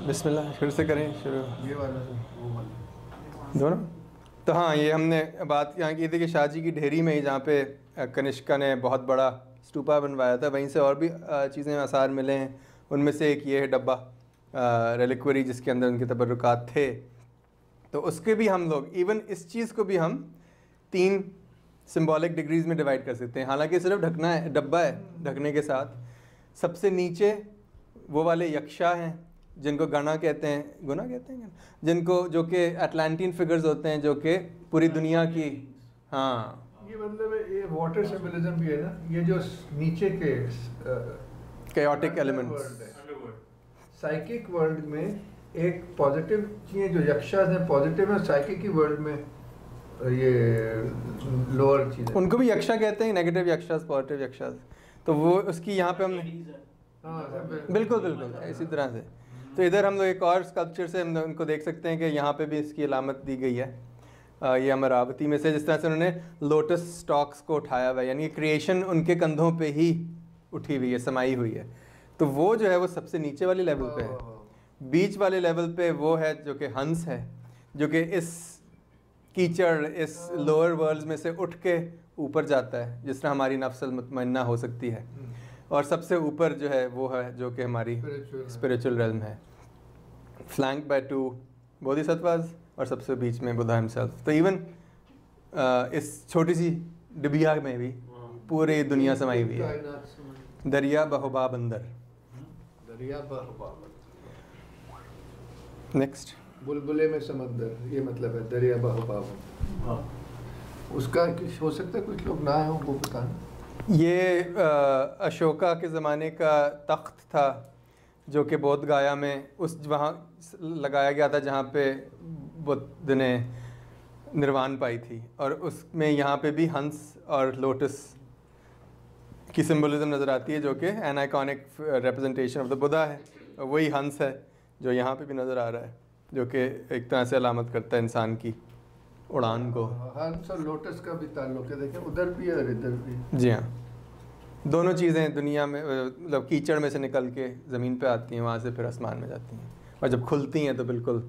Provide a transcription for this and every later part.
बिस्मिल्लाह फिर से करें शुरू। ये वाला वो वाला दोनों। तो हाँ, ये हमने बात यहाँ की थी कि शाहजी की ढेरी में ही जहाँ पे कनिष्का ने बहुत बड़ा स्तूपा बनवाया था, वहीं से और भी चीज़ें आसार मिले हैं। उनमें से एक ये है डब्बा रेलिक्वरी, जिसके अंदर उनके तबर्रुकात थे। तो उसके भी हम लोग इवन इस चीज़ को भी हम 3 सिंबॉलिक डिग्रीज में डिवाइड कर सकते हैं। हालांकि सिर्फ ढकना है, डब्बा है ढकने के साथ। सबसे नीचे वो वाले यक्षा हैं जिनको गुना कहते हैं, जिनको जो कि अटलांटिन फिगर्स होते हैं, जो कि पूरी दुनिया की, हाँ ये मतलब ये वाटर सिंबलिज्म भी है ना, ये जो नीचे के chaotic elements। साइकिक वर्ल्ड में एक पॉजिटिव चीज़ें जो यक्षास हैं पॉजिटिव है, साइकिक की वर्ल्ड में ये लोअर चीज़ें, उनको भी यक्षा कहते हैं, नेगेटिव यक्षास पॉजिटिव यक्षास। तो वो उसकी यहाँ पे हमने बिल्कुल बिल्कुल इसी तरह से। तो इधर हम लोग एक और स्कल्पचर से हम लोग उनको देख सकते हैं कि यहाँ पे भी इसकी अलामत दी गई है। ये अमरावती में से जिस तरह से उन्होंने लोटस स्टॉक्स को उठाया हुआ है, यानी क्रिएशन उनके कंधों पे ही उठी हुई है, समाई हुई है। तो वो जो है वो सबसे नीचे वाले लेवल पे है। बीच वाले लेवल पे वो है जो कि हंस है, जो कि इस कीचड़, इस लोअर वर्ल्ड में से उठ के ऊपर जाता है, जिस तरह हमारी नफ्सल मुतमन्ना हो सकती है। और सबसे ऊपर जो है वो है जो कि हमारी स्पिरिचुअल रेल्म है, फ्लैंक बाय 2 बोधिसत्वास और सबसे बीच में बुद्धा हिमसेल्फ। तो इवन इस छोटी सी डिबिया में भी पूरी दुनिया समाई हुई है। दरिया बहुबा बंदर, दरिया बहुबा नेक्स्ट बुलबुले में समंदर, ये मतलब है दरिया बहुबा। उसका कुछ हो सकता है, कुछ लोग ना हो वो बताना। ये अशोका के ज़माने का तख्त था जो कि बोध गया में उस वहाँ लगाया गया था जहाँ पे बुद्ध ने निर्वाण पाई थी। और उसमें यहाँ पे भी हंस और लोटस की सिंबलिज्म नज़र आती है, जो कि an iconic representation of the Buddha है। और वही हंस है जो यहाँ पे भी नज़र आ रहा है, जो कि एक तरह से अलामत करता है इंसान की उड़ान को। हंस और लोटस का भी ताल्लुक है, देखें उधर भी है और इधर भी। जी हाँ, दोनों चीज़ें दुनिया में मतलब कीचड़ में से निकल के ज़मीन पे आती हैं, वहाँ से फिर आसमान में जाती हैं। और जब खुलती हैं तो बिल्कुल,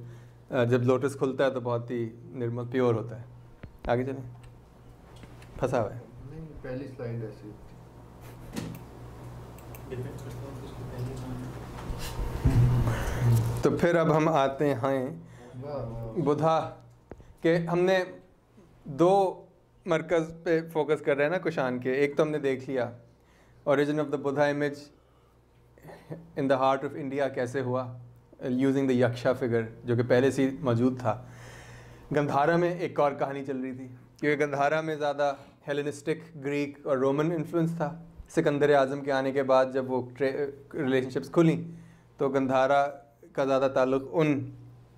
जब लोटस खुलता है तो बहुत ही निर्मल प्योर होता है। आगे चलें, फंसा हुआ है। नहीं, पहली स्लाइड ऐसी तो फिर अब हम आते हैं बुद्धा के। हमने 2 मरकज़ पे फोकस कर रहे हैं ना कुशान के। एक तो हमने देख लिया origin of the Buddha image in the heart of India कैसे हुआ, यूजिंग द यक्षा फिगर, जो कि पहले से ही मौजूद था। गंधारा में एक और कहानी चल रही थी, क्योंकि गंधारा में ज़्यादा हेलेनिस्टिक, ग्रीक और रोमन इन्फ्लुएंस था। सिकंदर आज़म के आने के बाद जब वो रिलेशनशिप्स खुली तो गंधारा का ज़्यादा ताल्लुक़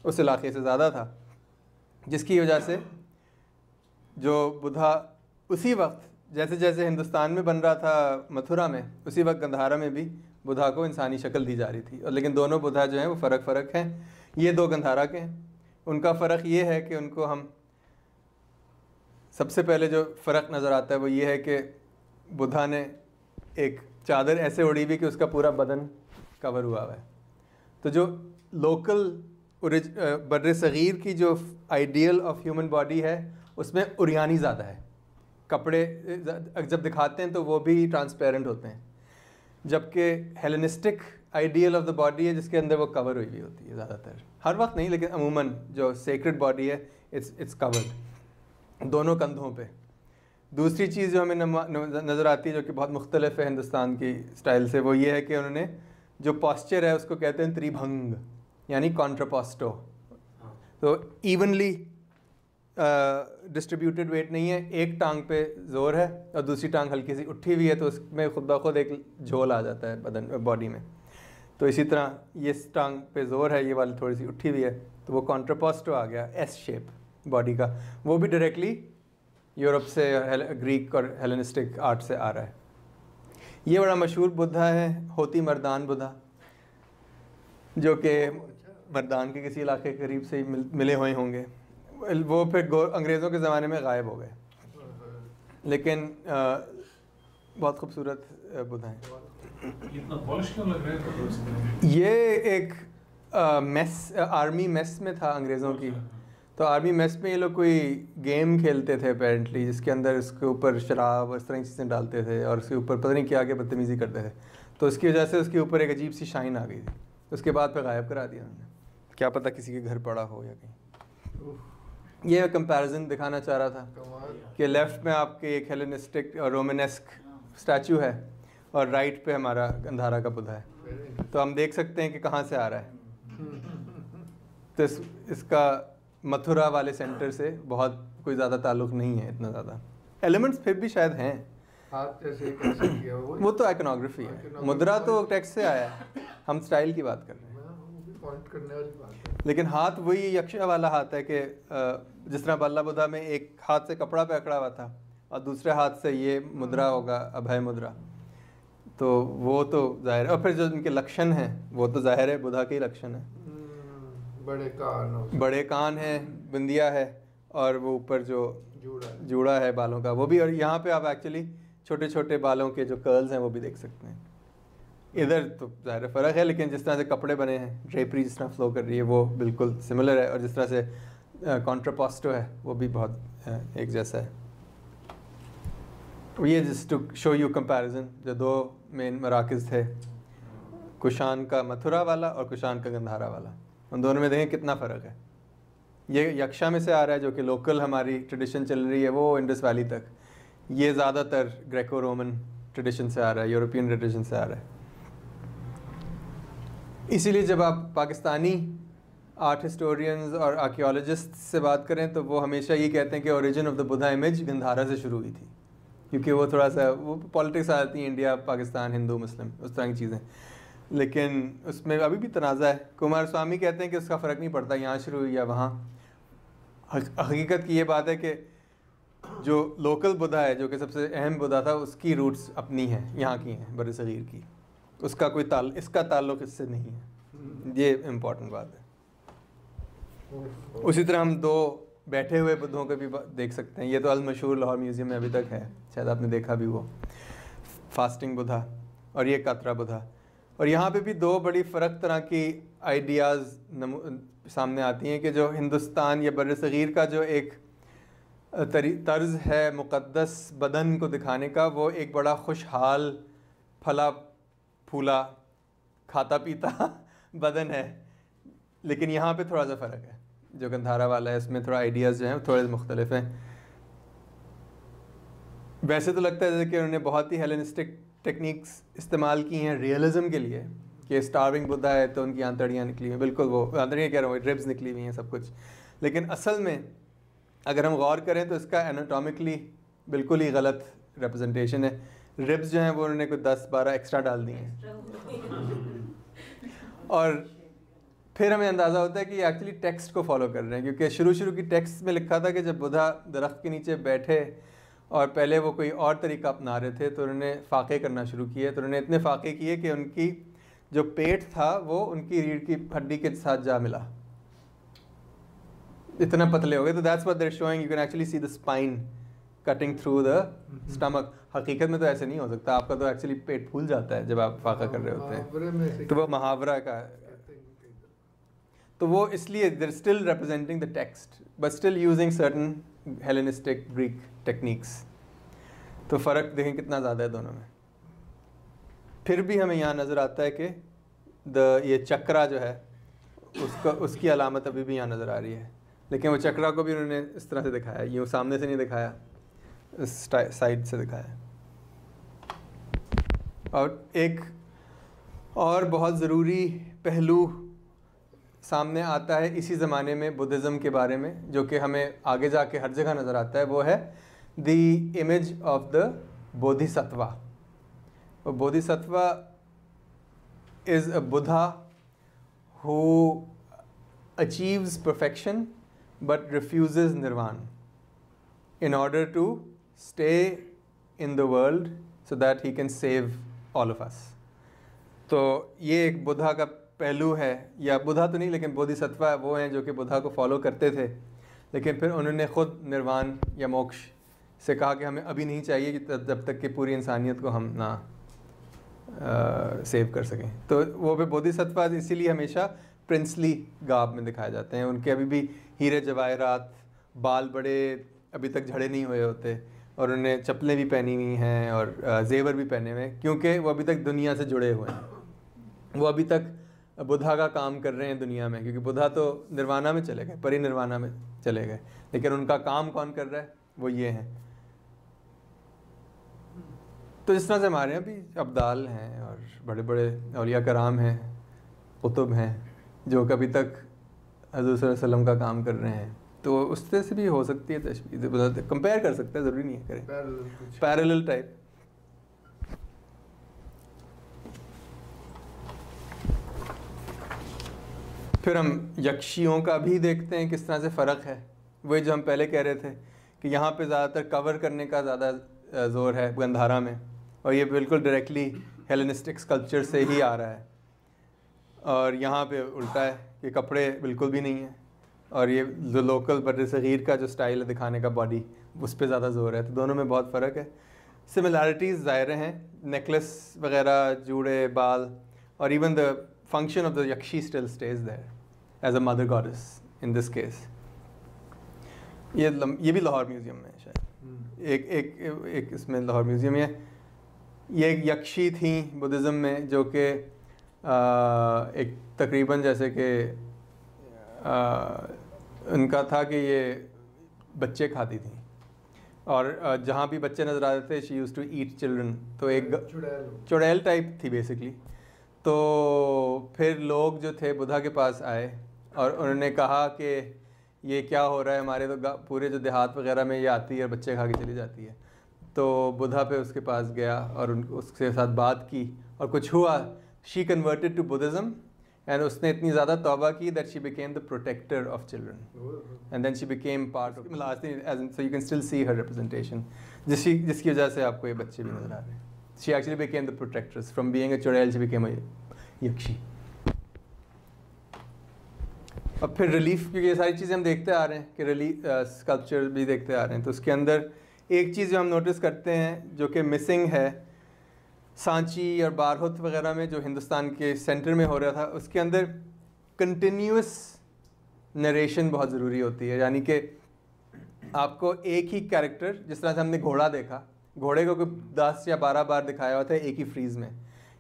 उस इलाके से ज़्यादा था, जिसकी वजह से जो बुद्धा उसी वक्त जैसे जैसे हिंदुस्तान में बन रहा था मथुरा में, उसी वक्त गंधारा में भी बुद्धा को इंसानी शक्ल दी जा रही थी। और लेकिन दोनों बुद्धा जो हैं वो फ़र्क हैं। ये 2 गंधारा के हैं। उनका फ़र्क ये है कि उनको हम सबसे पहले जो फ़र्क नज़र आता है वो ये है कि बुद्धा ने एक चादर ऐसे उड़ी हुई कि उसका पूरा बदन कवर हुआ है। तो जो लोकल बर्रे सग़ीर की जो आइडियल ऑफ ह्यूमन बॉडी है उसमें उरियानी ज़्यादा है। कपड़े जब दिखाते हैं तो वो भी ट्रांसपेरेंट होते हैं, जबकि Hellenistic ideal of the body है जिसके अंदर वो कवर हुई हुई होती है ज़्यादातर। हर वक्त नहीं, लेकिन अमूमन जो सेक्रेड बॉडी है इट्स कवर्ड दोनों कंधों पे। दूसरी चीज़ जो हमें नज़र आती है जो कि बहुत मुख्तलिफ है हिंदुस्तान की स्टाइल से, वो ये है कि उन्होंने जो पॉस्चर है उसको कहते हैं त्रिभंग, यानी कॉन्ट्रापोस्टो। तो इवनली डिस्ट्रीब्यूटेड वेट नहीं है, एक टांग पे ज़ोर है और दूसरी टांग हल्की सी उठी हुई है, तो उसमें खुद ब खुद एक झोल आ जाता है बदन बॉडी में। तो इसी तरह ये टांग पे ज़ोर है, ये वाली थोड़ी सी उठी हुई है, तो वो कॉन्ट्रापोस्टो आ गया, एस शेप बॉडी का। वो भी डायरेक्टली यूरोप से, ग्रीक और हेलेनिस्टिक आर्ट से आ रहा है। ये बड़ा मशहूर बुद्धा है, होती मर्दान बुद्धा, जो कि मर्दान के किसी इलाके के करीब से ही मिले हुए होंगे। वो फिर अंग्रेज़ों के ज़माने में गायब हो गए, लेकिन बहुत खूबसूरत बुद्धा हैं। इतना पॉलिश क्यों लग रहा है? ये एक आर्मी मेस में था अंग्रेज़ों की। तो आर्मी मेस में ये लोग कोई गेम खेलते थे अपेरेंटली, जिसके अंदर इसके ऊपर शराब और इस तरह की चीज़ें डालते थे और उसके ऊपर पता नहीं क्या क्या बदतमीज़ी करते थे। तो उसकी वजह से उसके ऊपर एक अजीब सी शाइन आ गई थी। उसके बाद फिर गायब करा दिया उन्होंने, क्या पता किसी के घर पड़ा हो या कहीं। ये कंपैरिजन दिखाना चाह रहा था कि लेफ़्ट में आपके एक हेलेनिस्टिक और रोमनेस्क स्टैचू है और राइट पे हमारा गंधारा का बुद्धा है। तो हम देख सकते हैं कि कहाँ से आ रहा है। तो इसका मथुरा वाले सेंटर से बहुत कोई ज़्यादा ताल्लुक़ नहीं है, इतना ज़्यादा। एलिमेंट्स फिर भी शायद हैं, हाथ जैसे कैसे किया वो तो आइकनोग्राफी है। मुद्रा तो टेक्स्ट से आया है, हम स्टाइल की बात कर रहे हैं। पॉइंट करने वाली बात है। लेकिन हाथ वही यक्षा वाला हाथ है कि जिस तरह बल्ला बुद्धा में एक हाथ से कपड़ा पकड़ा हुआ था और दूसरे हाथ से ये मुद्रा होगा, अभय मुद्रा। तो वो तो जाहिर है। और फिर जो इनके लक्षण हैं वो तो जाहिर है बुद्धा के ही लक्षण है। बड़े कान है, बिंदिया है और वो ऊपर जो जूड़ा है बालों का वो भी। और यहाँ पे आप एक्चुअली छोटे छोटे बालों के जो कर्ल्स हैं वो भी देख सकते हैं। इधर तो ज़ाहिर फ़र्क है, लेकिन जिस तरह से कपड़े बने हैं, ड्रेपरी जिस तरह फ्लो कर रही है वो बिल्कुल सिमिलर है। और जिस तरह से कॉन्ट्रापोस्टो है वो भी बहुत एक जैसा है। ये just to show you comparison, जो दो मेन मराकज़ थे, कुशान का मथुरा वाला और कुशान का गंधारा वाला, उन दोनों में देखें कितना फ़र्क है। ये यक्षा में से आ रहा है जो कि लोकल हमारी ट्रेडिशन चल रही है वो इंडस वैली तक। ये ज़्यादातर ग्रेको रोमन ट्रेडिशन से आ रहा है, यूरोपियन ट्रेडिशन से आ रहा है। इसीलिए जब आप पाकिस्तानी आर्ट हिस्टोरियंस और आर्कियोलॉजिस्ट से बात करें तो वो हमेशा ये कहते हैं कि origin of the Buddha image Gandhara से शुरू हुई थी, क्योंकि वो थोड़ा सा वो पॉलिटिक्स आ जाती है, इंडिया पाकिस्तान हिंदू मुस्लिम उस तरह की चीज़ें। लेकिन उसमें अभी भी तनाज़ा है। कुमार स्वामी कहते हैं कि उसका फ़र्क नहीं पड़ता यहाँ शुरू हुई या वहाँ। हकीकत की ये बात है कि जो लोकल बुद्धा है, जो कि सबसे अहम बुद्धा था, उसकी रूट्स अपनी हैं, यहाँ की हैं, बर सग़ीर की। उसका कोई इसका ताल्लुक़ इससे नहीं है। ये इम्पोर्टेंट बात है। उसी तरह हम दो बैठे हुए बुद्धों को भी देख सकते हैं। ये तो अल मशहूर लाहौर म्यूज़ियम में अभी तक है, शायद आपने देखा भी वो, फास्टिंग बुद्धा और ये कातरा बुद्धा। और यहाँ पे भी दो बड़ी फ़र्क तरह की आइडियाज़ सामने आती हैं कि जो हिंदुस्तान या बर सग़ीर का जो एक तर्ज़ है मुक़द्दस बदन को दिखाने का, वो एक बड़ा खुशहाल फला फूला खाता पीता बदन है। लेकिन यहाँ पे थोड़ा सा फ़र्क है, जो गंधारा वाला है इसमें थोड़ा आइडियाज़ जो हैं थोड़े मुख्तलिफ हैं। वैसे तो लगता है जैसे कि उन्होंने बहुत ही हेलेनिस्टिक टेक्निक्स इस्तेमाल की हैं रियलिज़म के लिए, कि स्टार्विंग बुद्धा है तो उनकी आंतड़ियाँ निकली हुई हैं, बिल्कुल वो आंतड़ियाँ कह रहा हूँ, रिब्स निकली हुई हैं सब कुछ। लेकिन असल में अगर हम गौर करें तो इसका एनाटॉमिकली बिल्कुल ही गलत रिप्रेजेंटेशन है। रिब्स जो हैं वो उन्होंने कोई 10-12 एक्स्ट्रा डाल दिए हैं। और फिर हमें अंदाज़ा होता है कि ये एक्चुअली टेक्स्ट को फॉलो कर रहे हैं, क्योंकि शुरू की टेक्स्ट में लिखा था कि जब बुद्धा दरख्त के नीचे बैठे और पहले वो कोई और तरीका अपना रहे थे तो उन्होंने फ़ाक़े करना शुरू किए। तो उन्होंने इतने फ़ाक़े किए कि उनकी जो पेट था वो उनकी रीढ़ की हड्डी के साथ जा मिला, इतना पतले हो गए। तो that's what they are showing, you can actually see the spine cutting through the stomach. हकीकत में तो ऐसे नहीं हो सकता, आपका तो एक्चुअली पेट फूल जाता है जब आप फ़ाक़ा कर रहे होते हैं। तो वो मुहावरा का, तो वो इसलिए they are still representing the text but still using certain Hellenistic Greek techniques. तो फ़र्क देखें कितना ज़्यादा है दोनों में। फिर भी हमें यहाँ नज़र आता है कि ये चक्रा जो है उसकी अलामत अभी भी यहाँ नज़र आ रही है। लेकिन वो चक्रा को भी उन्होंने इस तरह से दिखाया, यूँ सामने से नहीं दिखाया, इस साइड से दिखाया। और एक और बहुत ज़रूरी पहलू सामने आता है इसी ज़माने में बुद्धिज़्म के बारे में, जो कि हमें आगे जाके हर जगह नज़र आता है, वो है the image of the bodhisattva. और bodhisattva is a Buddha who achieves perfection but refuses nirvana in order to stay in the world so that he can save all of us। तो ये एक बुद्धा का पहलू है, या बुद्धा तो नहीं लेकिन बोधिसत्वा वो हैं जो कि बुद्धा को फॉलो करते थे, लेकिन फिर उन्होंने ख़ुद निर्वाण या मोक्ष से कहा कि हमें अभी नहीं चाहिए जब तक कि पूरी इंसानियत को हम ना सेव कर सकें। तो वो भी बोधिसत्वा इसीलिए हमेशा प्रिंसली गाब में दिखाए जाते हैं। उनके अभी भी हीरे जवाहरात, बाल बड़े अभी तक झड़े नहीं हुए होते, और उन्हें चप्पलें भी पहनी हुई हैं और जेवर भी पहने हुए हैं, क्योंकि वो अभी तक दुनिया से जुड़े हुए हैं। वो अभी तक बुद्धा का काम कर रहे हैं दुनिया में, क्योंकि बुद्धा तो निर्वाणा में चले गए, परिनिर्वाणा में चले गए, लेकिन उनका काम कौन कर रहा है? वो ये हैं। तो इस तरह से हमारे यहाँ भी अब्दाल हैं और बड़े बड़े औलिया कराम हैं, कुतुब हैं, जो कभी तक हज़रत सल्लल्लाहु अलैहि वसल्लम का काम कर रहे हैं। तो उस तरह से भी हो सकती है तशबीह, कंपेयर कर सकते हैं, ज़रूरी नहीं है करें, पैरेलल टाइप। फिर हम यक्षियों का भी देखते हैं किस तरह से फ़र्क है। वही जो हम पहले कह रहे थे कि यहाँ पे ज़्यादातर कवर करने का ज़्यादा ज़ोर है गंधारा में, और ये बिल्कुल डायरेक्टली हेलेनिस्टिक स्कल्पचर से ही आ रहा है। और यहाँ पे उल्टा है कि कपड़े बिल्कुल भी नहीं है, और ये जो लोकल बर्र सग़ीर का जो स्टाइल है दिखाने का बॉडी, उस पर ज़्यादा ज़ोर है। तो दोनों में बहुत फ़र्क है। सिमिलैरिटीज़ ज़ाहिर हैं, नेकलेस वगैरह, जूड़े, बाल, और even the function of the yakshi still stage there as a mother goddess in this case. ये भी लाहौर म्यूज़ियम में है शायद, एक इसमें लाहौर म्यूज़ियम है। ये एक यक्षी थी बुद्धिज़्म में, जो कि एक तकरीबन जैसे कि उनका था कि ये बच्चे खाती थी, और जहाँ भी बच्चे नज़र आते थे she use to eat children. तो एक चुड़ैल टाइप थी बेसिकली। तो फिर लोग जो थे बुद्धा के पास आए और उन्होंने कहा कि ये क्या हो रहा है, हमारे तो पूरे जो देहात वगैरह में ये आती है और बच्चे खा के चली जाती है। तो बुद्धा पे उसके पास गया और उसके साथ बात की, और कुछ हुआ, she converted to Buddhism, and उसने इतनी ज़्यादा तौबा की that she became the protector of children, and then she became part of, so you can still see her representation, जिसकी वजह से आपको ये बच्चे भी नज़र आ रहे हैं। She actually became the protectress, from being a churail she became a यक्षी। अब फिर रिलीफ, क्योंकि ये सारी चीज़ें हम देखते आ रहे हैं कि रिलीफ स्कल्पचर भी देखते आ रहे हैं, तो उसके अंदर एक चीज़ जो हम नोटिस करते हैं जो कि मिसिंग है सांची और बारहुत वगैरह में, जो हिंदुस्तान के सेंटर में हो रहा था, उसके अंदर कंटिन्यूस नरेशन बहुत ज़रूरी होती है। यानी कि आपको एक ही कैरेक्टर, जिस तरह से हमने घोड़ा देखा, घोड़े को कोई 10 या 12 बार दिखाया हुआ था एक ही फ्रीज़ में,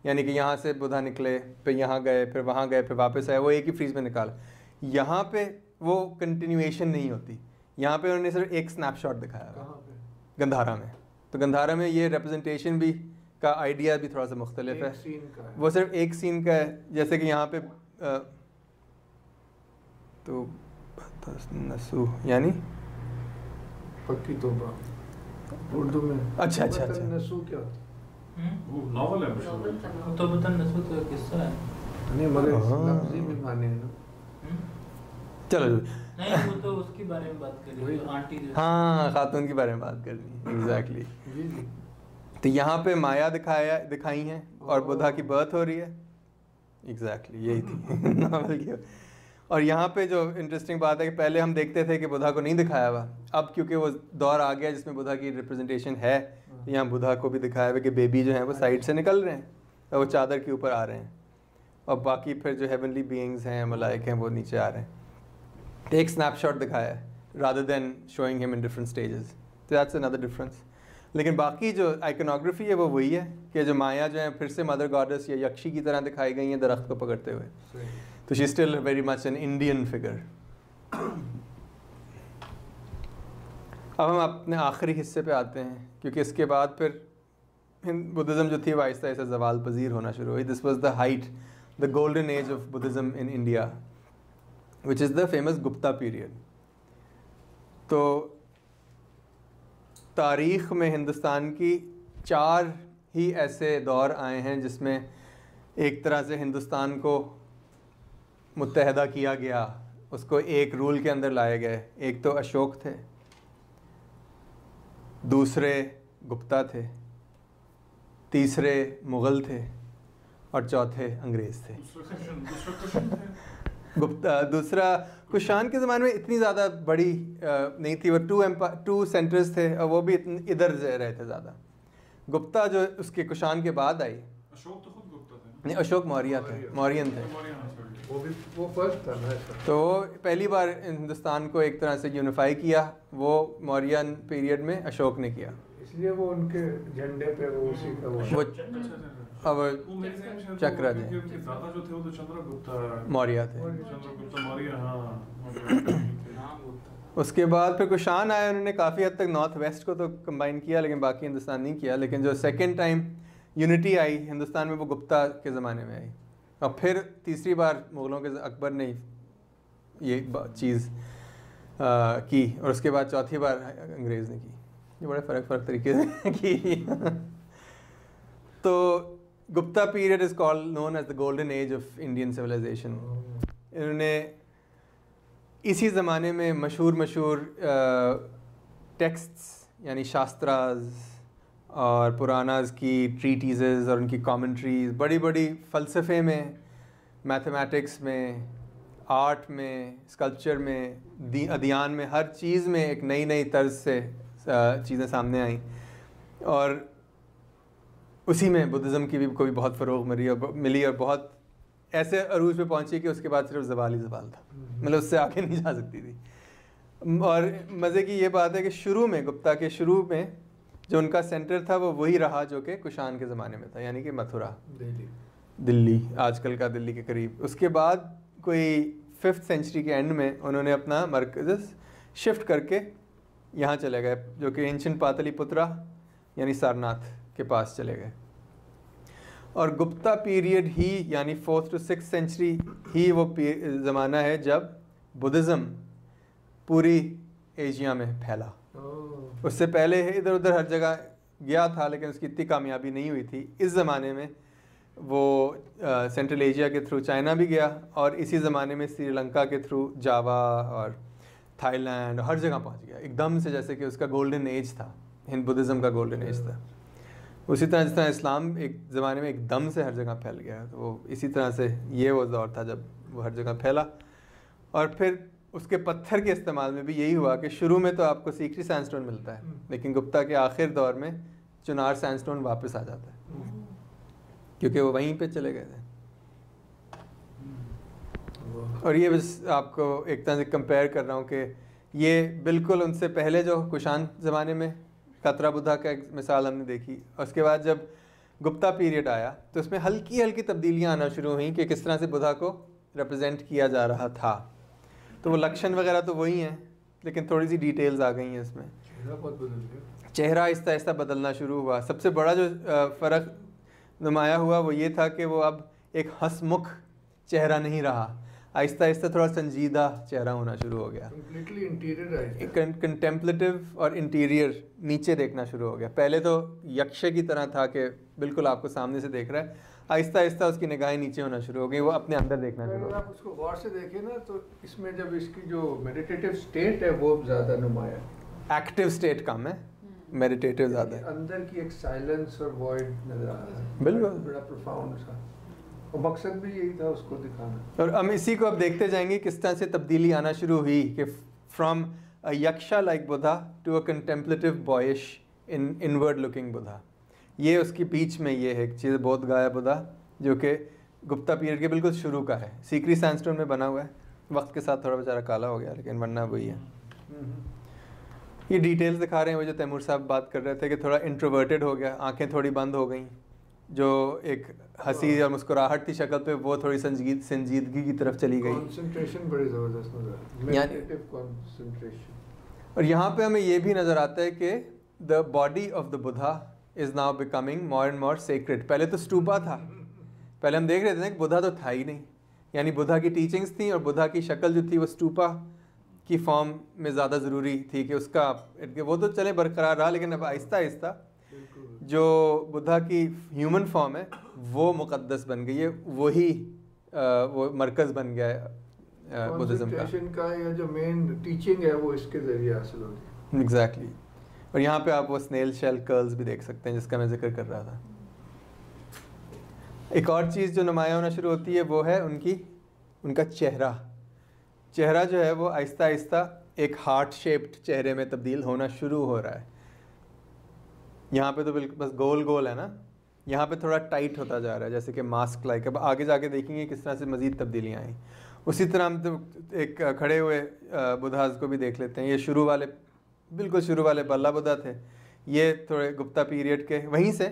यानी कि यहाँ से बुद्धा निकले, फिर यहाँ गए, फिर वहाँ गए, फिर वापस आए, वो एक ही फ्रीज़ में निकाला। यहाँ पे वो कंटिन्यूएशन नहीं होती, यहाँ पे उन्होंने सिर्फ एक स्नैपशॉट दिखाया हुआ गंधारा में। तो गंधारा में ये रिप्रेजेंटेशन भी का आइडिया भी थोड़ा सा मुख्तलिफ है, वो सिर्फ एक सीन का है। जैसे कि यहाँ पे तो नसू यानी पक्की तौबा उर्दू में, अच्छा नसू क्या वो नॉवल है, तो बता नसू तो किस्सा है नहीं, मगर लफ्ज़ी भी माने हैं ना। चलो नहीं, वो तो उसके बारे में बात कर रही है, आंटी जो, हाँ, खातून के बारे में बात करनी है, एग्जैक्टली। जी। तो यहाँ पे माया दिखाई हैं और बुद्धा की बर्थ हो रही है, एग्जैक्टली यही थी नॉवल की। और यहाँ पे जो इंटरेस्टिंग बात है कि पहले हम देखते थे कि बुद्धा को नहीं दिखाया हुआ, अब क्योंकि वो दौर आ गया जिसमें बुद्धा की रिप्रेजेंटेशन है, यहाँ बुद्धा को भी दिखाया हुआ कि बेबी जो है वो साइड से निकल रहे हैं और वो चादर के ऊपर आ रहे हैं, और बाकी फिर जो हेवनली बीइंग्स हैं, मलाइक हैं, वो नीचे आ रहे हैं। तो एक स्नैपशॉट दिखाया है rather than showing him in different stages, तो दैट्स अनदर डिफरेंस। लेकिन बाकी जो आइकनोग्राफी है वो वही है कि जो माया जो है फिर से मदर गॉडेस या यक्षी की तरह दिखाई गई हैं दरख्त को पकड़ते हुए, तो she still very much an Indian figure. अब हम अपने आखिरी हिस्से पे आते हैं, क्योंकि इसके बाद फिर बुद्धिज़्म जो थी वो आहिस्ता आहिस्ता ज़वाल पजीर होना शुरू हुई। This was the height, the golden age of Buddhism in India, which is the famous Gupta period. तो तारीख़ में हिंदुस्तान की 4 ही ऐसे दौर आए हैं जिसमें एक तरह से हिंदुस्तान को मुत्तहदा किया गया, उसको एक रूल के अंदर लाए गए। एक तो अशोक थे, दूसरे गुप्ता थे, तीसरे मुग़ल थे, और चौथे अंग्रेज़ थे। गुप्ता दूसरा कुशान के ज़माने में इतनी ज़्यादा बड़ी नहीं थी, वो 2 सेंटर्स थे और वो भी इधर रहे थे ज़्यादा। गुप्ता जो उसके कुशान के बाद आई, अशोक तो खुद गुप्ता थे, नहीं अशोक मौर्य थे, मौर्यन थे। वो फर्स्ट था ना इसका। तो पहली बार हिंदुस्तान को एक तरह से यूनिफाई किया वो मौर्यन पीरियड में अशोक ने किया, इसलिए वो उनके झंडे पे वो उसी का वो वो अब वो मेरे ख्याल से चक्र थे। उनके दादा जो थे वो तो चंद्रगुप्त मौर्य थे। चंद्रगुप्त मौर्य, हाँ। उसके बाद फिर कुषाण आए, उन्होंने काफ़ी हद तक नॉर्थ वेस्ट को तो कंबाइन किया लेकिन बाकी हिंदुस्तान नहीं किया। लेकिन जो सेकेंड टाइम यूनिटी आई हिंदुस्तान में वो गुप्ता के ज़माने में आई, और फिर तीसरी बार मुग़लों के अकबर ने ये चीज़ की, और उसके बाद चौथी बार अंग्रेज़ ने की। ये बड़े फ़र्क तरीके से की। तो Gupta period is called known as the golden age of Indian civilisation. इन्होंने इसी ज़माने में मशहूर टेक्स्ट्स यानी शास्त्रास और पुरानास की ट्रीटीज़ और उनकी कमेंट्रीज, बड़ी बड़ी फ़लसफ़े में, मैथमेटिक्स में, आर्ट में, स्कल्पचर में, अध्ययन में, हर चीज़ में एक नई नई तर्ज से चीज़ें सामने आईं। और उसी में बुद्धिज़्म की भी कोई बहुत फ़रोग़ मिली और बहुत ऐसे अरूज पे पहुंची कि उसके बाद सिर्फ ज़वाल ही ज़वाल था, मतलब उससे आगे नहीं जा सकती थी। और मज़े की ये बात है कि शुरू में गुप्ता के शुरू में जो उनका सेंटर था वो वही रहा जो कि कुषाण के ज़माने में था, यानी कि मथुरा, दिल्ली, आजकल का दिल्ली के करीब। उसके बाद कोई 5th सेंचुरी के एंड में उन्होंने अपना मरकज़ शिफ्ट करके यहाँ चले गए, जो कि एंशिएंट पाटलिपुत्रा यानी सारनाथ के पास चले गए। और गुप्ता पीरियड ही यानी 4th to 6th सेंचुरी ही वो ज़माना है जब बुद्धिज़्म पूरी एशिया में फैला। उससे पहले इधर उधर हर जगह गया था लेकिन उसकी इतनी कामयाबी नहीं हुई थी। इस ज़माने में वो सेंट्रल एशिया के थ्रू चाइना भी गया, और इसी ज़माने में श्रीलंका के थ्रू जावा और थाईलैंड हर जगह पहुंच गया एकदम से, जैसे कि उसका गोल्डन एज था, हिंद बुद्धिज़्म का गोल्डन एज था। उसी तरह जिस तरह इस्लाम एक ज़माने में एकदम से हर जगह फैल गया, तो वो इसी तरह से ये वो दौर था जब वो हर जगह फैला। और फिर उसके पत्थर के इस्तेमाल में भी यही हुआ कि शुरू में तो आपको सीकरी सैंडस्टोन मिलता है, लेकिन गुप्ता के आखिर दौर में चुनार सैंडस्टोन वापस आ जाता है क्योंकि वो वहीं पे चले गए थे। और ये बस आपको एक तरह से कंपेयर कर रहा हूँ कि ये बिल्कुल उनसे पहले जो कुषाण ज़माने में खतरा बुद्धा का एक मिसाल हमने देखी, और उसके बाद जब गुप्ता पीरियड आया तो उसमें हल्की हल्की तब्दीलियाँ आना शुरू हुई कि किस तरह से बुद्धा को रिप्रेजेंट किया जा रहा था। तो वो लक्षण वगैरह तो वही हैं लेकिन थोड़ी सी डिटेल्स आ गई हैं इसमें। चेहरा आहिस्ता आहिस्ता बदलना शुरू हुआ। सबसे बड़ा जो फ़र्क नुमाया हुआ वो ये था कि वो अब एक हंसमुख चेहरा नहीं रहा, आहिस्ता आहिस्ता थोड़ा संजीदा चेहरा होना शुरू हो गया। कंप्लीटली इंटीरियर कंटेम्पलेटिव और इंटीरियर नीचे देखना शुरू हो गया। पहले तो यक्ष की तरह था कि बिल्कुल आपको सामने से देख रहा है, आहिस्ता आहिस्ता उसकी निगाहें नीचे होना शुरू हो गई, वो अपने अंदर देखना शुरू हो गया। आप उसको गौर से देखें ना तो इसमें जब इसकी जो मेडिटेटिव स्टेट है वो ज़्यादा नुमाया, एक्टिव स्टेट कम है, मेडिटेटिव ज़्यादा है। अंदर की एक साइलेंस और वॉइड नजर आ रहा है, बिल्कुल बड़ा प्रोफाउंड सा, और मकसद भी यही था उसको दिखाना। और हम इसी को अब देखते जाएंगे किस तरह से तब्दीली आना शुरू हुई कि from a yaksha like Buddha to a contemplative boyish inward looking Buddha. ये उसके बीच में ये है एक चीज़, बोध गाया बुद्धा, जो कि गुप्ता पीरियड के बिल्कुल शुरू का है, सीकरी सैंडस्टोन में बना हुआ है। वक्त के साथ थोड़ा बेचारा काला हो गया लेकिन वरना वही है। ये डिटेल्स दिखा रहे हैं वो जो तैमूर साहब बात कर रहे थे कि थोड़ा इंट्रोवर्टेड हो गया, आंखें थोड़ी बंद हो गई, जो एक हंसी और मुस्कुराहट थी शक्ल पे वो थोड़ी संजीदगी की तरफ चली गई। कंसंट्रेशन बड़ी ज़बरदस्त नजर, मेडिटेटिव कंसंट्रेशन। और यहाँ पे हमें ये भी नज़र आता है कि the body of the Buddha is now becoming more and more sacred. पहले तो स्टूपा था, पहले हम देख रहे थे ना कि बुद्धा तो था ही नहीं, यानी बुद्धा की टीचिंग्स थी और बुद्धा की शक्ल जो थी वो स्टूपा की फॉर्म में ज़्यादा ज़रूरी थी कि उसका वो तो चले बरकरार रहा, लेकिन अब आहिस्ता आहिस्ता जो बुद्धा की ह्यूमन फॉर्म है वो मुक़द्दस बन गई है, वही वो मरकज़ बन गया है बुद्धिज़्म का। या जो मेन टीचिंग है वो इसके ज़रिए हासिल होती है। एग्जैक्टली। और यहाँ पे आप वो स्नेल शेल कर्ल्स भी देख सकते हैं जिसका मैं जिक्र कर रहा था। एक और चीज़ जो नुमाया होना शुरू होती है वो है उनका चेहरा। चेहरा जो है वो आहिस्ता आहिस्ता एक हार्ट शेप्ड चेहरे में तब्दील होना शुरू हो रहा है। यहाँ पे तो बिल्कुल बस गोल गोल है ना, यहाँ पे थोड़ा टाइट होता जा रहा है, जैसे कि मास्क लाइक। अब आगे जाके देखेंगे किस तरह से मज़ीद तब्दीलियाँ आई। उसी तरह हम तो एक खड़े हुए बुद्धाज को भी देख लेते हैं। ये शुरू वाले, बिल्कुल शुरू वाले बल्ला बुद्धा थे। ये थोड़े गुप्ता पीरियड के, वहीं से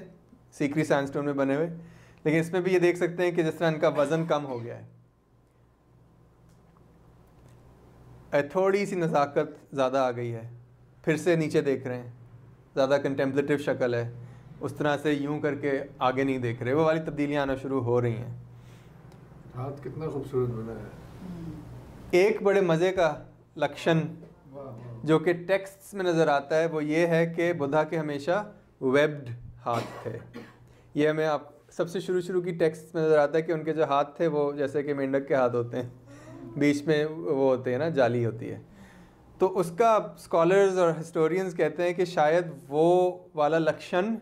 सीकरी सैंडस्टोन में बने हुए, लेकिन इसमें भी ये देख सकते हैं कि जिस तरह इनका वज़न कम हो गया है, थोड़ी सी नज़ाकत ज़्यादा आ गई है, फिर से नीचे देख रहे हैं, ज़्यादा कंटेम्पलेटिव शक्ल है, उस तरह से यूं करके आगे नहीं देख रहे, वो वाली तब्दीलियाँ आना शुरू हो रही हैं। हाथ कितना खूबसूरत बना है। एक बड़े मज़े का लक्षण जो कि टेक्स्ट्स में नज़र आता है वो ये है कि बुद्धा के हमेशा वेब्ड हाथ थे। ये हमें आप सबसे शुरू की टेक्स्ट में नज़र आता है कि उनके जो हाथ थे वो जैसे कि मेंढक के हाथ होते हैं, बीच में वो होते हैं ना, जाली होती है। तो उसका स्कॉलर्स और हिस्टोरियंस कहते हैं कि शायद वो वाला लक्षण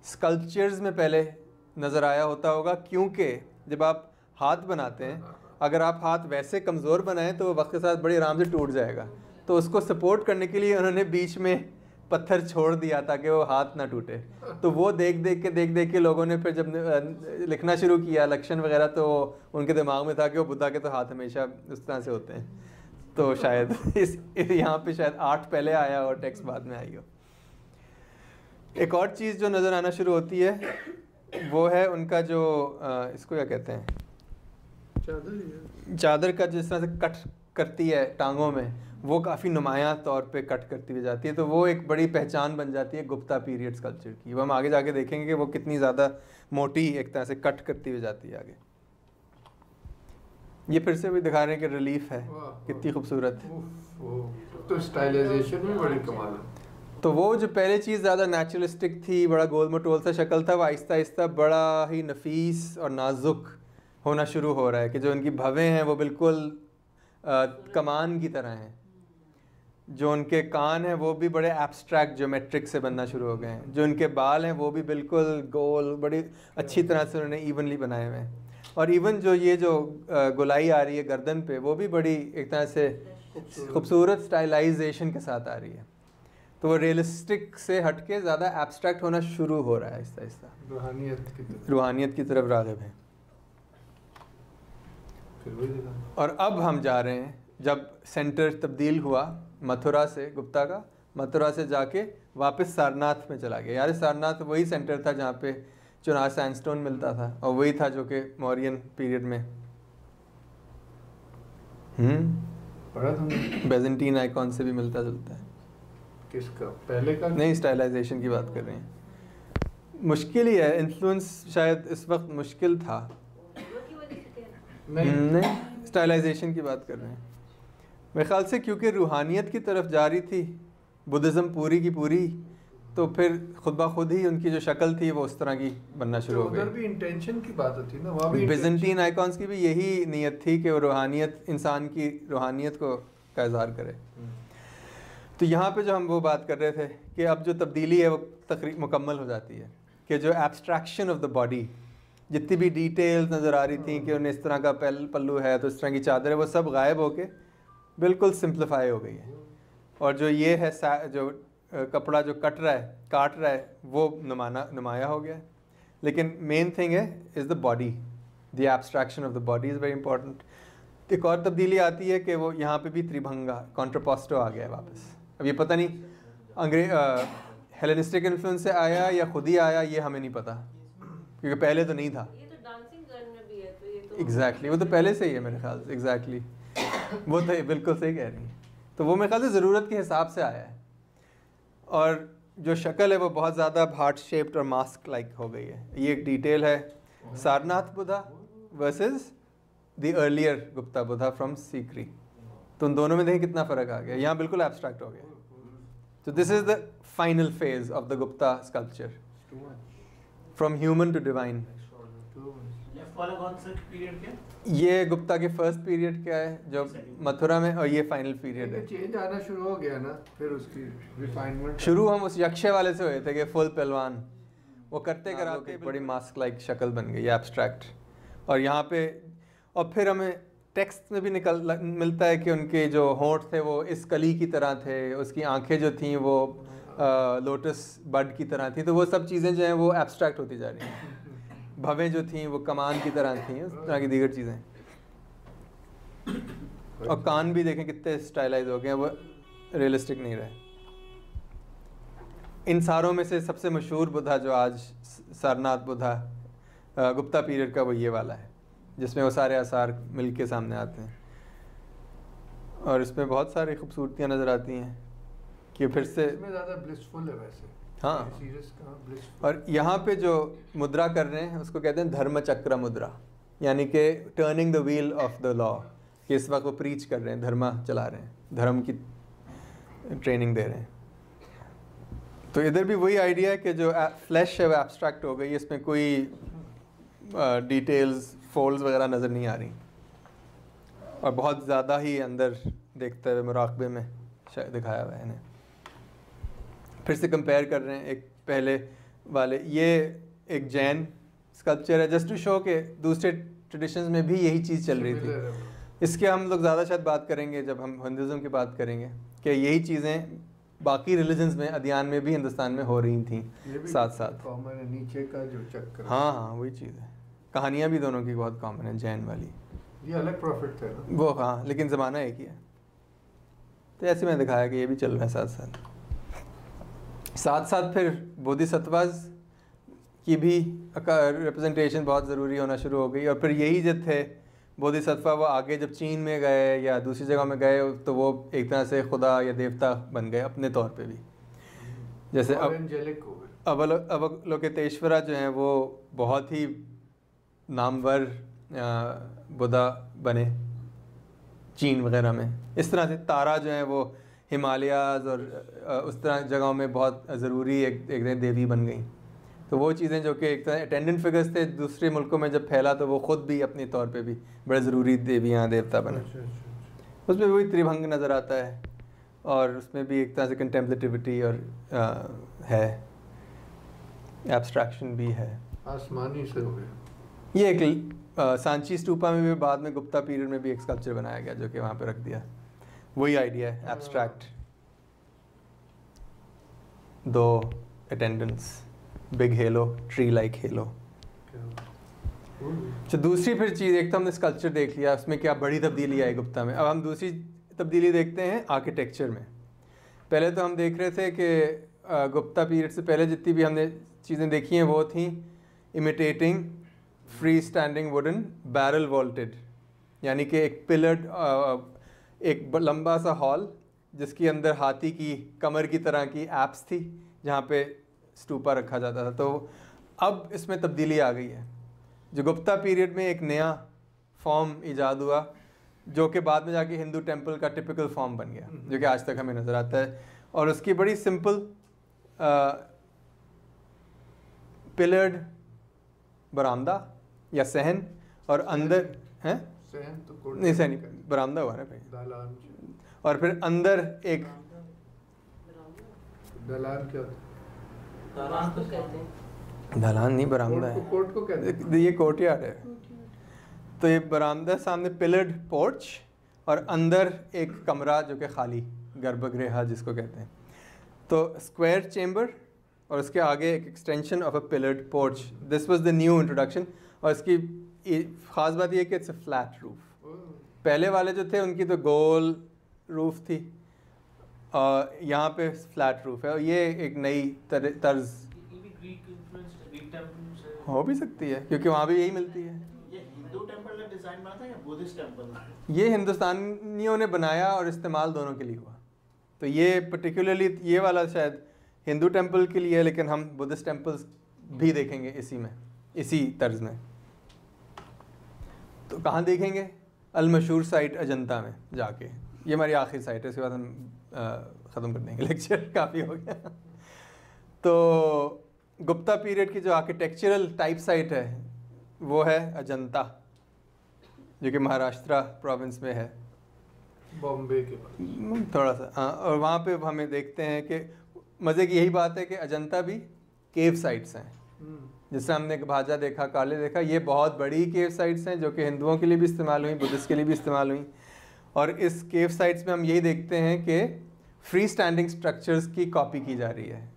स्कल्पचर्स में पहले नज़र आया होता होगा, क्योंकि जब आप हाथ बनाते हैं, अगर आप हाथ वैसे कमज़ोर बनाएं तो वक्त के साथ बड़ी आराम से टूट जाएगा। तो उसको सपोर्ट करने के लिए उन्होंने बीच में पत्थर छोड़ दिया ताकि वो हाथ ना टूटे। तो वो देख देख के लोगों ने फिर जब लिखना शुरू किया लक्षण वगैरह, तो उनके दिमाग में था कि वो बुद्धा के तो हाथ हमेशा उस तरह से होते हैं। तो शायद इस यहाँ पे शायद 8 पहले आया और टेक्स्ट बाद में आई हो। एक और चीज़ जो नज़र आना शुरू होती है वो है उनका जो इसको क्या कहते हैं, चादर का जिस तरह से कट करती है टांगों में, वो काफ़ी नुमायां तौर पे कट करती हुई जाती है। तो वो एक बड़ी पहचान बन जाती है गुप्ता पीरियड स्कल्पचर की। वो हम आगे जाके देखेंगे कि वो कितनी ज़्यादा मोटी एक तरह से कट करती हुई जाती है आगे। ये फिर से भी दिखा रहे हैं कि रिलीफ है, कितनी खूबसूरत। तो स्टाइलाइजेशन भी बड़ी कमाल है। तो वो जो पहले चीज़ ज़्यादा नेचुरलिस्टिक थी, बड़ा गोल मटोल सा शक्ल था, वो आहिस्ता आहिस्ता बड़ा ही नफीस और नाजुक होना शुरू हो रहा है कि जो उनकी भवें हैं वो बिल्कुल कमान की तरह हैं। जो उनके कान हैं वो भी बड़े एब्स्ट्रैक्ट ज्योमेट्रिक से बनना शुरू हो गए हैं। जो उनके बाल हैं वो भी बिल्कुल गोल, बड़ी अच्छी तरह से उन्होंने इवनली बनाए हुए हैं। और इवन जो ये जो गोलाई आ रही है गर्दन पे, वो भी बड़ी एक तरह से खूबसूरत स्टाइलाइजेशन के साथ आ रही है। तो वो रियलिस्टिक से हटके ज़्यादा एब्स्ट्रैक्ट होना शुरू हो रहा है आहिस्ता आहिस्ता, रूहानियत की तरफ राग़िब है। और अब हम जा रहे हैं, जब सेंटर तब्दील हुआ मथुरा से, गुप्ता का मथुरा से जाके वापस सारनाथ में चला गया। यार सारनाथ वही सेंटर था जहाँ पे चुनार सैंडस्टोन मिलता था, और वही था जो कि मौर्यन पीरियड में पढ़ा तुमने, बेजेंटीन आइकॉन से भी मिलता जुलता है। किसका, पहले का? नहीं, स्टाइलाइजेशन की बात कर रहे हैं। मुश्किल ही है, इन्फ्लुएंस शायद इस वक्त मुश्किल था। नहीं, स्टाइलाइजेशन की बात कर रहे हैं मेरे ख्याल से, क्योंकि रूहानियत की तरफ जा रही थी बुद्धिज़्म पूरी की पूरी, तो फिर खुद ब खुद ही उनकी जो शक्ल थी वो उस तरह की बनना शुरू हो गई। उधर भी इंटेंशन की बात होती है ना, वहाँ भी बिजेंटीन आइकॉन्स की भी यही नीयत थी कि वो रूहानियत, इंसान की रूहानियत को का इज़हार करे। तो यहाँ पे जो हम वो बात कर रहे थे कि अब जो तब्दीली है वो तकरीबन मुकम्मल हो जाती है, कि जो एब्स्ट्रैक्शन ऑफ द बॉडी, जितनी भी डिटेल्स नज़र आ रही थी कि उन्हें इस तरह का पल्लू है तो इस तरह की चादर है, वो सब गायब होके बिल्कुल सिंप्लीफाई हो गई है। और जो ये है जो कपड़ा जो काट रहा है वो नुमाया हो गया है। लेकिन मेन थिंग है is the body, the abstraction of the body is very important. एक और तब्दीली आती है कि वो यहाँ पे भी त्रिभंगा कॉन्ट्रापोस्टो आ गया है वापस। अब ये पता नहीं हेलेनिस्टिक इन्फ्लुएंस से आया या खुद ही आया, ये हमें नहीं पता, क्योंकि पहले तो नहीं था। ये तो डांसिंग गर्ल में भी है, तो ये तो एग्जैक्टली वो तो पहले से ही है मेरे ख्याल से। एग्जैक्टली वो तो बिल्कुल सही कह रही है। तो वो मेरे ख्याल से ज़रूरत के हिसाब से आया है, और जो शक्ल है वो बहुत ज़्यादा हार्ट शेप्ड और मास्क लाइक हो गई है। ये एक डिटेल है Sarnath Buddha versus the earlier Gupta Buddha from Sikri. तो उन दोनों में देखिए कितना फ़र्क आ गया, यहाँ बिल्कुल एब्स्ट्रैक्ट हो गया। तो this is the final phase of the Gupta sculpture, from human to divine. ये गुप्ता के फर्स्ट पीरियड क्या है जो मथुरा में, और ये फाइनल पीरियड है। चेंज आना शुरू हो गया ना, फिर उसकी रिफाइनमेंट शुरू हम उस यक्षे वाले से हुए थे कि फुल पहलवान, वो करते कराते बड़ी मास्क लाइक शक्ल बन गई एब्स्ट्रैक्ट। और यहाँ पे और फिर हमें टेक्स्ट में भी मिलता है कि उनके जो होंठ थे वो इस कली की तरह थे, उसकी आंखें जो थी वो लोटस बड की तरह थी, तो वो सब चीज़ें जो हैं वो एब्स्ट्रैक्ट होती जा रही हैं। भवें जो थी वो कमान की तरह थी, उस तरह की दीगर चीज़ें। और कान भी देखें कितने स्टाइलाइज हो गए हैं, वो रियलिस्टिक नहीं रहे। इन सारों में से सबसे मशहूर बुद्धा जो आज सारनाथ बुद्धा गुप्ता पीरियड का, वो ये वाला है जिसमें वो सारे आसार मिल के सामने आते हैं। और इसमें बहुत सारी खूबसूरतियाँ नज़र आती हैं कि फिर से इसमें ज़्यादा ब्लिसफुल है वैसे। हाँ। सीरियस का ब्लिसफुल। और यहाँ पे जो मुद्रा कर रहे हैं उसको कहते हैं धर्म चक्र मुद्रा, यानी कि turning the wheel of the law, कि इस वक्त वो प्रीच कर रहे हैं, धर्म चला रहे हैं, धर्म की ट्रेनिंग दे रहे हैं। तो इधर भी वही आइडिया है कि जो फ्लैश है वो एब्स्ट्रैक्ट हो गई, इसमें कोई डिटेल्स फोल्ड्स वगैरह नज़र नहीं आ रही, और बहुत ज़्यादा ही अंदर देखते हुए मुराकबे में शायद दिखाया हुआ है इन्हें। फिर से कंपेयर कर रहे हैं एक पहले वाले, ये एक जैन स्कल्पचर है, जस्ट टू शो के दूसरे ट्रेडिशंस में भी यही चीज़ चल रही थी। इसके हम लोग ज़्यादा शायद बात करेंगे जब हम हिंदुज़म की बात करेंगे, कि यही चीज़ें बाकी रिलीजन्स में, अदियान में भी हिंदुस्तान में हो रही थी साथ साथ। कॉमन है नीचे का जो चक्र। हाँ हाँ वही चीज़ है। कहानियाँ भी दोनों की बहुत कॉमन है, जैन वाली। ये अलग प्रॉफिट थे ना वो, हाँ, लेकिन ज़माना एक ही है। तो ऐसे मैंने दिखाया कि ये भी चल रहा है साथ साथ। फिर बोधिसत्वास की भी रिप्रेजेंटेशन बहुत ज़रूरी होना शुरू हो गई। और फिर यही जो थे बोधिसत्वा, वो आगे जब चीन में गए या दूसरी जगह में गए तो वो एक तरह से खुदा या देवता बन गए अपने तौर पे भी। जैसे अवलोकितेश्वरा जो हैं वो बहुत ही नामवर बुद्धा बने चीन वगैरह में। इस तरह से तारा जो है वो हिमालयाज़ और उस तरह जगहों में बहुत ज़रूरी एक देवी बन गई। तो वो चीज़ें जो कि एक तरह अटेंडेंट फिगर्स थे, दूसरे मुल्कों में जब फैला तो वो ख़ुद भी अपने तौर पे भी बड़े ज़रूरी देवियाँ देवता बने। उसमें वही त्रिभंग नज़र आता है, और उसमें भी एक तरह से कंटेम्पलेटिविटी और है, एब्स्ट्रैक्शन भी है। आसमानी से हो गया। ये एक सांची स्तूपा में भी बाद में गुप्ता पीरियड में भी एक स्कल्पचर बनाया गया जो कि वहाँ पे रख दिया। वही आइडिया है, एब्स्ट्रैक्ट, दो attendants, big hello, tree like hello. अच्छा, दूसरी फिर चीज़, एक तो हमने स्कल्पचर देख लिया, उसमें क्या बड़ी तब्दीली आई गुप्ता में। अब हम दूसरी तब्दीली देखते हैं आर्किटेक्चर में। पहले तो हम देख रहे थे कि गुप्ता पीरियड से पहले जितनी भी हमने चीज़ें देखी हैं वो थी imitating free standing wooden barrel vaulted, यानी कि एक पिलर्ड एक लंबा सा हॉल जिसके अंदर हाथी की कमर की तरह की एप्स थी जहाँ पे स्टूपा रखा जाता था। तो अब इसमें तब्दीली आ गई है, जो गुप्ता पीरियड में एक नया फॉर्म ईजाद हुआ जो कि बाद में जाके हिंदू टेम्पल का टिपिकल फॉर्म बन गया, जो कि आज तक हमें नज़र आता है। और उसकी बड़ी सिंपल पिलर्ड बरामदा या सहन, और अंदर हैं सहन तो नहीं, सहन बरामदा हुआ ना भाई, दलान। और फिर अंदर एक दलान क्या दलान तो कहते हैं, दलान नहीं, बरामदा है। कोर्ट को कहते हैं। ये कोर्टयार्ड है। तो ये बरामदा, सामने पिलर्ड पोर्च, और अंदर एक कमरा जो कि खाली, गर्भगृह जिसको कहते हैं। तो स्क्वायर चेम्बर, और उसके आगे एक extension of a pillared porch. This was the new introduction. और इसकी ख़ास बात ये है कि इट्स अ फ्लैट रूफ। पहले वाले जो थे उनकी तो गोल रूफ थी, और यहाँ पे फ्लैट रूफ है। और ये एक नई तर्ज हो भी सकती है क्योंकि वहाँ भी यही मिलती है। ये हिंदू टेंपल का डिजाइन बना था या बुद्धिस्ट टेंपल? ये हिंदुस्तानियों ने बनाया और इस्तेमाल दोनों के लिए हुआ। तो ये पर्टिकुलरली ये वाला शायद हिंदू टेंपल के लिए है, लेकिन हम बुद्धिस्ट टेंपल्स भी देखेंगे इसी में, इसी तर्ज में। तो कहाँ देखेंगे? अलमशहूर साइट अजंता में जाके। ये हमारी आखिरी साइट है, इसके बाद हम ख़त्म कर देंगे लेक्चर, काफ़ी हो गया। तो गुप्ता पीरियड की जो आर्किटेक्चरल टाइप साइट है वो है अजंता, जो कि महाराष्ट्र प्रोविंस में है, बॉम्बे के पास थोड़ा सा। हाँ, और वहाँ पे हमें देखते हैं कि मज़े की यही बात है कि अजंता भी केव साइट्स हैं। जिससे हमने भाजा देखा, काले देखा, ये बहुत बड़ी केव साइट्स हैं जो कि हिंदुओं के लिए भी इस्तेमाल हुई, बुद्धिस्ट के लिए भी इस्तेमाल हुई। और इस केव साइट्स में हम यही देखते हैं कि फ्री स्टैंडिंग स्ट्रक्चर्स की कॉपी की जा रही है।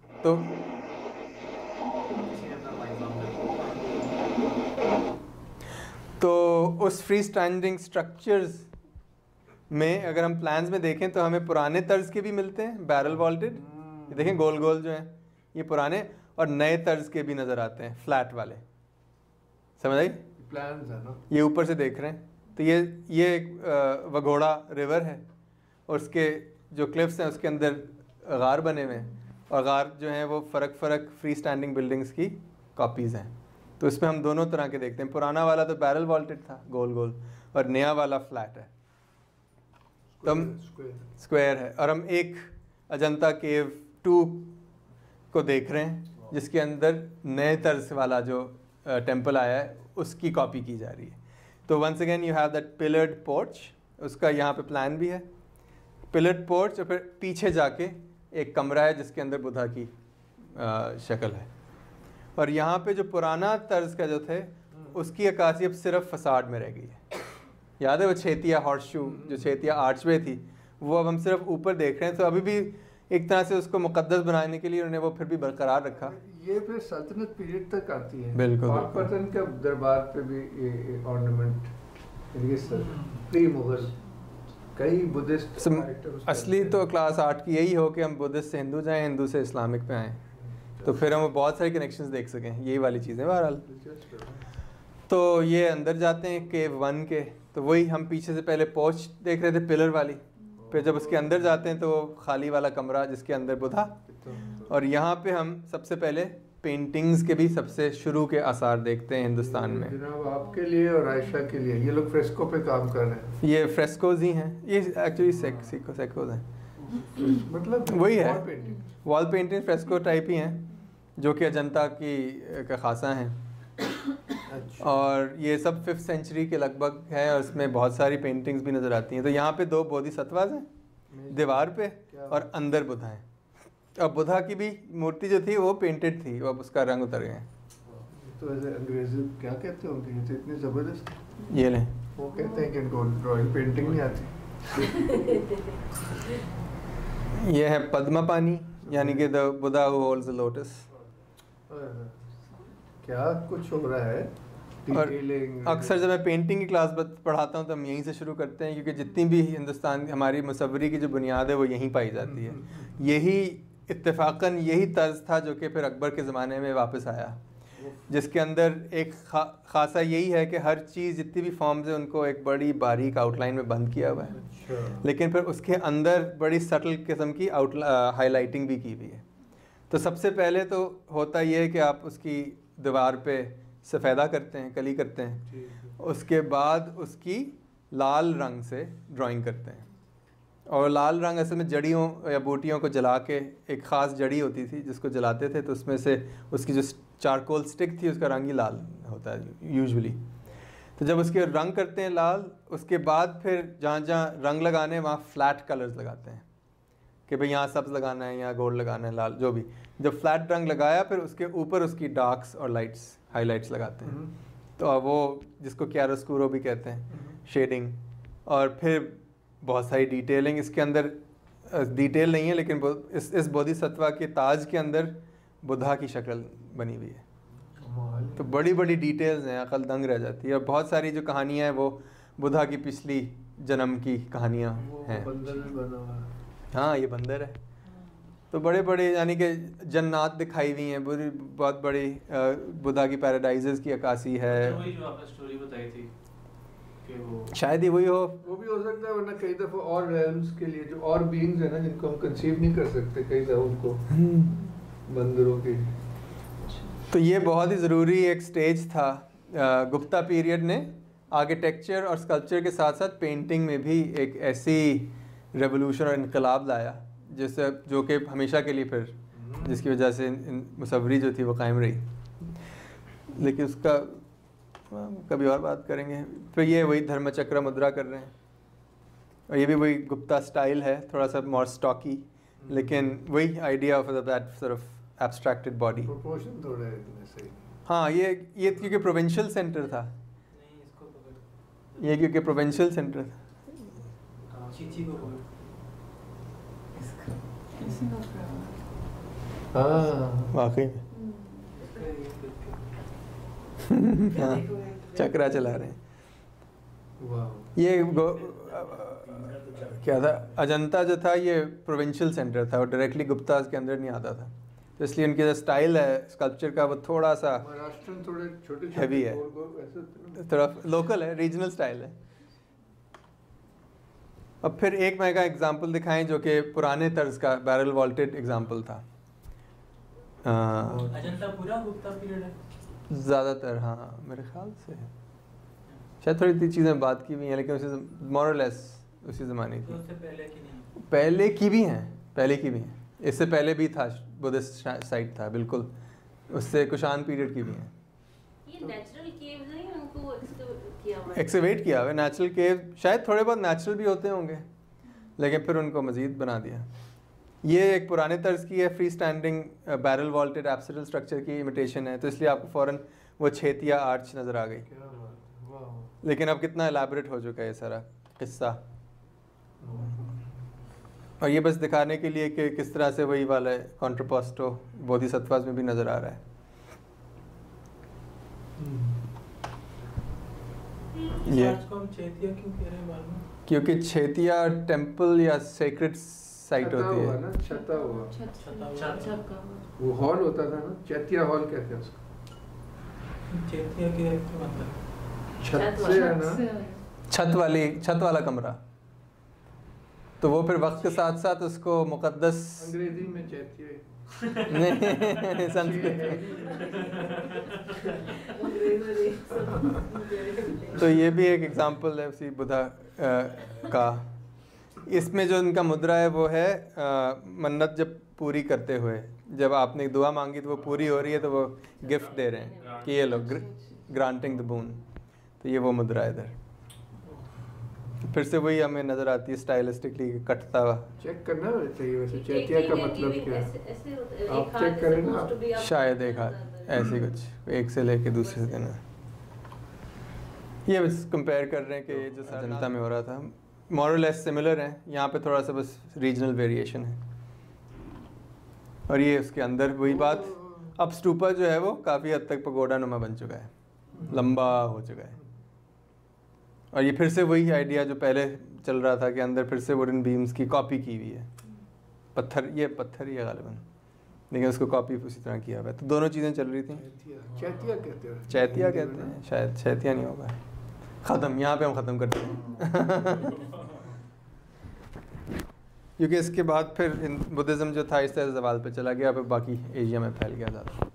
तो उस फ्री स्टैंडिंग स्ट्रक्चर्स में अगर हम प्लान्स में देखें तो हमें पुराने तर्ज के भी मिलते हैं, बैरल वॉल्टेड, ये देखें गोल गोल जो हैं ये पुराने, और नए तर्ज के भी नज़र आते हैं फ्लैट वाले। समझ आई? प्लान्स है ना, ये ऊपर से देख रहे हैं तो ये एक वघोड़ा रिवर है और उसके जो क्लिफ्स हैं उसके अंदर गार बने हुए हैं, और गार जो हैं वो फ़र्क फ्री स्टैंडिंग बिल्डिंग्स की कॉपीज़ हैं। तो इसमें हम दोनों तरह के देखते हैं, पुराना वाला तो बैरल वॉल्टेड था गोल गोल, और नया वाला फ्लैट है, तो हम स्क्वायर है। और हम एक अजंता केव 2 को देख रहे हैं जिसके अंदर नए तर्ज वाला जो टेम्पल आया है उसकी कॉपी की जा रही है। तो once again you have that pillared porch, उसका यहाँ पे प्लान भी है, पिलर्ड पोर्च, और फिर पीछे जाके एक कमरा है जिसके अंदर बुद्धा की शक्ल है। और यहाँ पे जो पुराना तर्ज का जो थे उसकी अक्कासी अब सिर्फ फसाड में रह गई है। याद है वो छेतिया हॉर्सशू, जो छेतिया आर्चवे थी, वो अब हम सिर्फ ऊपर देख रहे हैं। तो अभी भी एक तरह से उसको मुकद्दस बनाने के लिए उन्होंने वो फिर भी बरकरार रखा। ये फिर सल्तनत पीरियड तक आती है। बिल्कुल, पाकपतन के दरबार पे भी ये ऑर्नामेंट, ये प्री मुगल कई बुद्धिस्ट असली तो क्लास 8 की यही हो कि हम बुद्धिस्ट से हिंदू जाएं, हिंदू से इस्लामिक पे आएँ, तो फिर हम बहुत सारे कनेक्शंस देख सकें, यही वाली चीज़ें। बहरहाल तो ये अंदर जाते हैं केव 1 के, तो वही हम पीछे से पहले पोर्च देख रहे थे पिलर वाली, फिर जब उसके अंदर जाते हैं तो वो खाली वाला कमरा जिसके अंदर बुद्धा। और यहाँ पे हम सबसे पहले पेंटिंग्स के भी सबसे शुरू के आसार देखते हैं हिंदुस्तान में। जनाब आपके लिए और आयशा के लिए ये लोग फ्रेस्को पे काम कर रहे हैं। ये फ्रेस्कोज ही हैं, ये एक्चुअली सेकोज हैं, मतलब वही है, वॉल पेंटिंग फ्रेस्को टाइप ही हैं जो कि अजंता की का खासा हैं। अच्छा। और ये सब 5th सेंचुरी के लगभग है और इसमें बहुत सारी पेंटिंग्स भी नज़र आती हैं। तो यहाँ पे 2 बोधिसत्वाज हैं दीवार पे, और अंदर बुद्धा हैं। अब बुद्धा की भी मूर्ति जो थी वो पेंटेड थी, अब उसका रंग उतर गया। तो ऐसे अंग्रेजी क्या कहते होंगे, ये तो इतनी ज़बरदस्त, ये लें, वो कहते हैं कि इनको ड्राइंग पेंटिंग नहीं आती। ये है पद्मा पानी, यानी कि the Buddha who holds the lotus. क्या कुछ हो रहा है। और अक्सर जब मैं पेंटिंग की क्लास पढ़ाता हूँ तो हम यहीं से शुरू करते हैं, क्योंकि जितनी भी हिंदुस्तान हमारी मुसव्वरी की जो बुनियाद है वो यहीं पाई जाती है। यही इत्तेफाकन यही तर्ज था जो कि फिर अकबर के ज़माने में वापस आया, जिसके अंदर एक खासा यही है कि हर चीज़ जितनी भी फॉर्म्स है उनको एक बड़ी बारीक आउटलाइन में बंद किया हुआ है, लेकिन फिर उसके अंदर बड़ी सटल किस्म की हाईलाइटिंग भी की हुई है। तो सबसे पहले तो होता ये है कि आप उसकी दीवार पे सफ़ेदा करते हैं, कली करते हैं, उसके बाद उसकी लाल रंग से ड्राइंग करते हैं। और लाल रंग असल में जड़ियों या बूटियों को जला के, एक ख़ास जड़ी होती थी जिसको जलाते थे, तो उसमें से उसकी जो चारकोल स्टिक थी उसका रंग ही लाल होता है यूजुअली। तो जब उसके रंग करते हैं लाल, उसके बाद फिर जहाँ जहाँ रंग लगाने वहाँ फ्लैट कलर्स लगाते हैं कि भाई यहाँ सब्ज़ लगाना है, यहाँ गोल्ड लगाना है, लाल, जो भी। जब फ्लैट रंग लगाया फिर उसके ऊपर उसकी डार्क्स और लाइट्स, हाईलाइट्स लगाते हैं। तो वो जिसको क्यारोस्कूरो भी कहते हैं, शेडिंग। और फिर बहुत सारी डिटेलिंग इसके अंदर, डिटेल नहीं है लेकिन इस बोधिसत्वा के ताज के अंदर बुद्धा की शक्ल बनी हुई है। तो बड़ी बड़ी डिटेल्स हैं, अकल दंग रह जाती है। और बहुत सारी जो कहानियाँ हैं वो बुद्धा की पिछली जन्म की कहानियाँ हैं। हाँ, ये बंदर है। तो बड़े बड़े यानी कि जन्नात दिखाई हुई हैं, बहुत बड़ी बुद्धा की पैराडाइजेस की अक्कासी है। वही जो आपने स्टोरी बताई थी कि वो शायद ही वही हो, वो भी हो सकता है, वरना कई दफ़ा और रेल्म्स के लिए जो और बीइंग्स हैं ना जिनको हम कंसीव नहीं कर सकते, कई दफ़ा उनको बंदरों की। तो ये बहुत ही ज़रूरी एक स्टेज था। गुप्ता पीरियड ने आर्किटेक्चर और स्कल्पचर के साथ साथ पेंटिंग में भी एक ऐसी रेवोल्यूशन और इनकलाब लाया जिससे, जो कि हमेशा के लिए फिर, जिसकी वजह से मुसव्वरी जो थी वो कायम रही। लेकिन उसका कभी और बात करेंगे। फिर ये वही धर्मचक्र मुद्रा कर रहे हैं, और ये भी वही गुप्ता स्टाइल है, थोड़ा सा मोर स्टॉकी, लेकिन वही idea of that sort of abstracted body. Proportion थोड़ा इतने सही। हाँ, ये क्योंकि प्रोविंशियल सेंटर था, ये क्योंकि प्रोविंशियल सेंटर था। चीची को हाँ वाकई में हाँ, चक्रा चला रहे हैं। वाह ये क्या था, अजंता जो था ये प्रोविंशियल सेंटर था और डायरेक्टली गुप्ताज के अंदर नहीं आता था, तो इसलिए उनकी जो स्टाइल है स्कल्पचर का वो थोड़ा सा महाराष्ट्र थोड़े छोटे Heavy है। थोड़ा लोकल है, रीजनल स्टाइल है। अब फिर एक मैं का एग्जांपल दिखाएं जो कि पुराने तर्ज का बैरल वॉल्टेड एग्जांपल था। अजंता पूरा गुप्ता पीरियड है ज़्यादातर, हाँ मेरे ख्याल से शायद थोड़ी सी चीज़ें बात की हुई हैं, लेकिन उसी मोर और लेस उसी ज़माने की। तो उससे पहले की नहीं? पहले की भी हैं, पहले की भी हैं, इससे पहले भी था, बुद्धिस्ट साइट था बिल्कुल, उससे कुशान पीरियड की भी हैं। ये नेचुरल केव्स हैं या उनको एक्सकवेट किया हुआ है? एक्सकवेट किया हुआ है नेचुरल केव, शायद थोड़े बहुत नेचुरल भी होते होंगे लेकिन फिर उनको मज़ीद बना दिया। ये एक पुराने तर्ज की है, free standing barrel vaulted apsidal structure की इमिटेशन है, तो इसलिए आपको फ़ौरन वो छेतिया आर्च नज़र आ गई। क्या बात, वाह। लेकिन अब कितना एलैबोरेट हो चुका है ये सारा किस्सा, और ये बस दिखाने के लिए कि किस तरह से वही वाला कॉन्ट्रापोस्टो बोधिसत्वास में भी नज़र आ रहा है। ये आज को हम चैतिया क्यों कह रहे हैं बाद में? क्योंकि छेतिया टेम्पल या सेक्रेट साइट छता होती हुआ है। ना, छता हुआ छत वो हॉल होता था ना, चैतिया हॉल कहते हैं उसको। चैतिया के क्या मतलब? छत से है ना, छत वाला कमरा, तो वो फिर वक्त के साथ साथ उसको मुकद्दस अंग्रेजी में चैतिया नहीं संस्कृत तो ये भी एक एग्जांपल है उसी बुद्धा का। इसमें जो इनका मुद्रा है वो है मन्नत जब पूरी करते हुए, जब आपने दुआ मांगी तो वो पूरी हो रही है तो वो गिफ्ट दे रहे हैं कि ये लो ग्रांटिंग द बून, तो ये वो मुद्रा है इधर। फिर से वही हमें नजर आती है स्टाइलिस्टिकली कटता हुआ। चेक करना चाहिए वैसे चैतिया का मतलब क्या है, आप चेक करें ना। शायद एक हाथ ऐसे कुछ एक से लेके दूसरे से देना। ये बस कंपेयर कर रहे हैं कि ये जो जनता में हो रहा था मोर और लेस सिमिलर है, यहाँ पे थोड़ा सा बस रीजनल वेरिएशन है। और ये उसके अंदर वही बात, अब स्टूपा जो है वो काफ़ी हद तक पगोडा नुमा बन चुका है, लंबा हो चुका है। और ये फिर से वही आइडिया जो पहले चल रहा था कि अंदर फिर से वुडन बीम्स की कॉपी की हुई है, ये पत्थर ही है गालिबन, लेकिन उसको कॉपी उसी तरह किया हुआ है। तो दोनों चीज़ें चल रही थी। चैतिया कहते हैं, चैतिया कहते हैं शायद, चैतिया नहीं होगा। ख़त्म, यहाँ पे हम ख़त्म करते हैं क्योंकि इसके बाद फिर बुद्धिज़्म जो था इस तरह ज़वाल पे चला गया, फिर बाकी एशिया में फैल गया ज़्यादा।